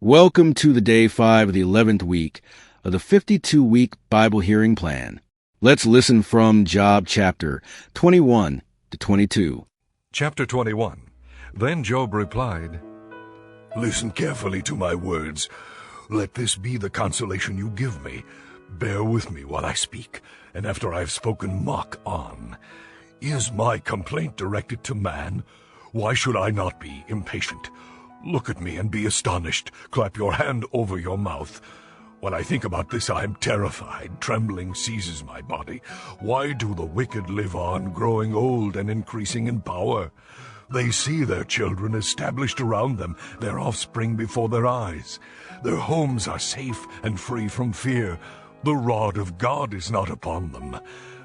Welcome to the day 5 of the 11th week of the 52-week Bible hearing plan. Let's listen from Job chapter 21 to 22. Chapter 21. Then Job replied, Listen carefully to my words. Let this be the consolation you give me. Bear with me while I speak, and after I have spoken, mock on. Is my complaint directed to man? Why should I not be impatient? Look at me and be astonished. Clap your hand over your mouth. When I think about this, I am terrified. Trembling seizes my body. Why do the wicked live on, growing old and increasing in power? They see their children established around them, their offspring before their eyes. Their homes are safe and free from fear. The rod of God is not upon them.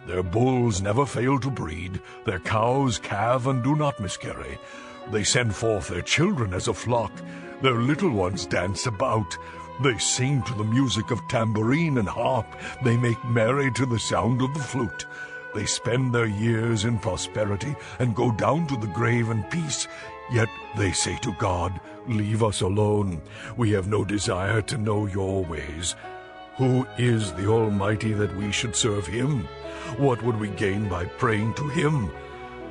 Their bulls never fail to breed. Their cows calve and do not miscarry. They send forth their children as a flock. Their little ones dance about. They sing to the music of tambourine and harp. They make merry to the sound of the flute. They spend their years in prosperity and go down to the grave in peace. Yet they say to God, Leave us alone. We have no desire to know your ways. Who is the Almighty that we should serve him? What would we gain by praying to him?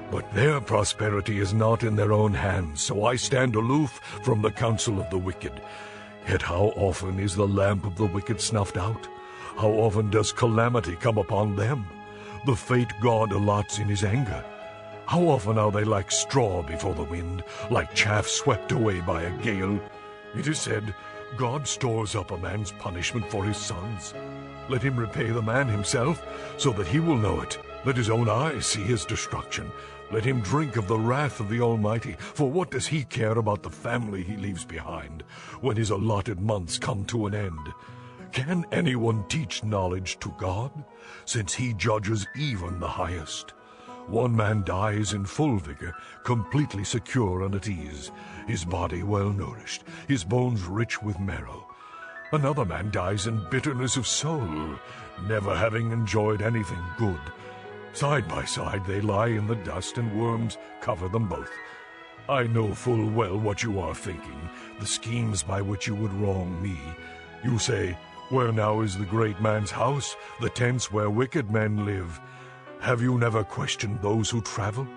But their prosperity is not in their own hands, so I stand aloof from the counsel of the wicked. Yet how often is the lamp of the wicked snuffed out? How often does calamity come upon them? The fate God allots in his anger. How often are they like straw before the wind, like chaff swept away by a gale? It is said, God stores up a man's punishment for his sons. Let him repay the man himself, so that he will know it. Let his own eyes see his destruction. Let him drink of the wrath of the Almighty, for what does he care about the family he leaves behind, when his allotted months come to an end? Can anyone teach knowledge to God, since he judges even the highest? One man dies in full vigor, completely secure and at ease, his body well nourished, his bones rich with marrow. Another man dies in bitterness of soul, never having enjoyed anything good. Side by side they lie in the dust, and worms cover them both. I know full well what you are thinking, the schemes by which you would wrong me. You say, Where now is the great man's house, the tents where wicked men live? Have you never questioned those who travel?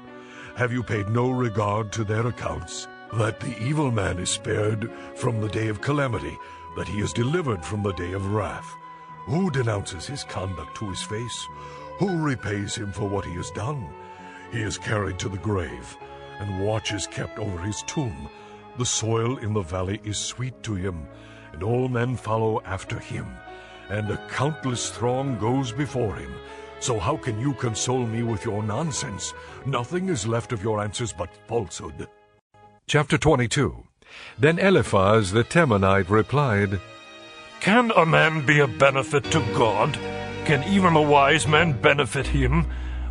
Have you paid no regard to their accounts? That the evil man is spared from the day of calamity, that he is delivered from the day of wrath. Who denounces his conduct to his face? Who repays him for what he has done? He is carried to the grave, and watch is kept over his tomb. The soil in the valley is sweet to him, and all men follow after him, and a countless throng goes before him. So how can you console me with your nonsense? Nothing is left of your answers but falsehood. Chapter 22. Then Eliphaz the Temanite replied, Can a man be a benefit to God? Can even a wise man benefit him?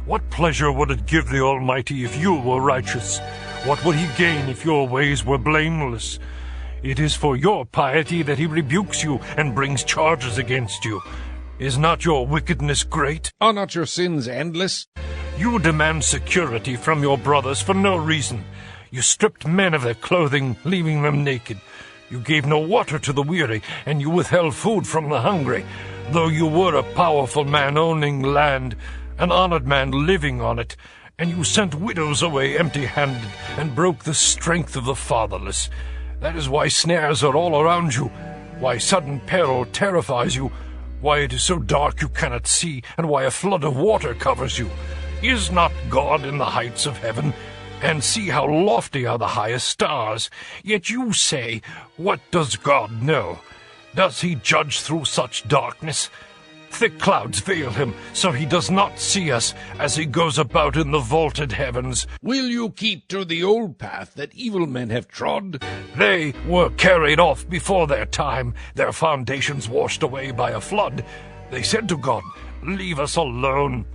What pleasure would it give the Almighty if you were righteous? What would he gain if your ways were blameless? It is for your piety that he rebukes you and brings charges against you. Is not your wickedness great? Are not your sins endless? You demand security from your brothers for no reason. You stripped men of their clothing, leaving them naked. You gave no water to the weary, and you withheld food from the hungry. Though you were a powerful man owning land, an honored man living on it, and you sent widows away empty-handed and broke the strength of the fatherless. That is why snares are all around you, why sudden peril terrifies you, why it is so dark you cannot see, and why a flood of water covers you. Is not God in the heights of heaven? And see how lofty are the highest stars. Yet you say, What does God know? Does he judge through such darkness? Thick clouds veil him, so he does not see us as he goes about in the vaulted heavens. Will you keep to the old path that evil men have trod? They were carried off before their time, their foundations washed away by a flood. They said to God, Leave us alone.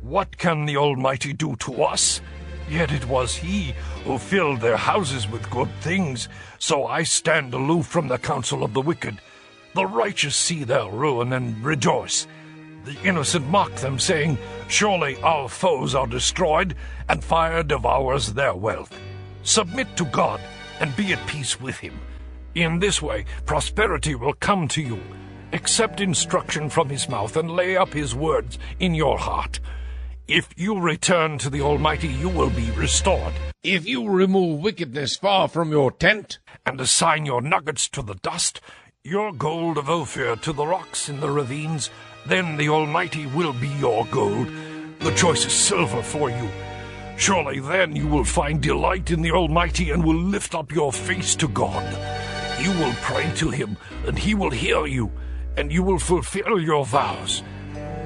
What can the Almighty do to us? Yet it was he who filled their houses with good things. So I stand aloof from the counsel of the wicked. The righteous see their ruin and rejoice. The innocent mock them, saying, Surely our foes are destroyed, and fire devours their wealth. Submit to God, and be at peace with him. In this way, prosperity will come to you. Accept instruction from his mouth and lay up his words in your heart. If you return to the Almighty, you will be restored. If you remove wickedness far from your tent, and assign your nuggets to the dust, your gold of Ophir to the rocks in the ravines, then the Almighty will be your gold, the choicest silver for you. Surely then you will find delight in the Almighty and will lift up your face to God. You will pray to him, and he will hear you, and you will fulfill your vows.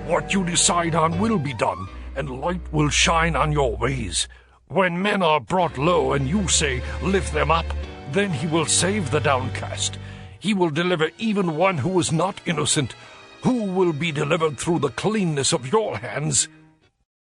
What you decide on will be done, and light will shine on your ways. When men are brought low and you say, lift them up, then he will save the downcast. He will deliver even one who is not innocent. Who will be delivered through the cleanness of your hands?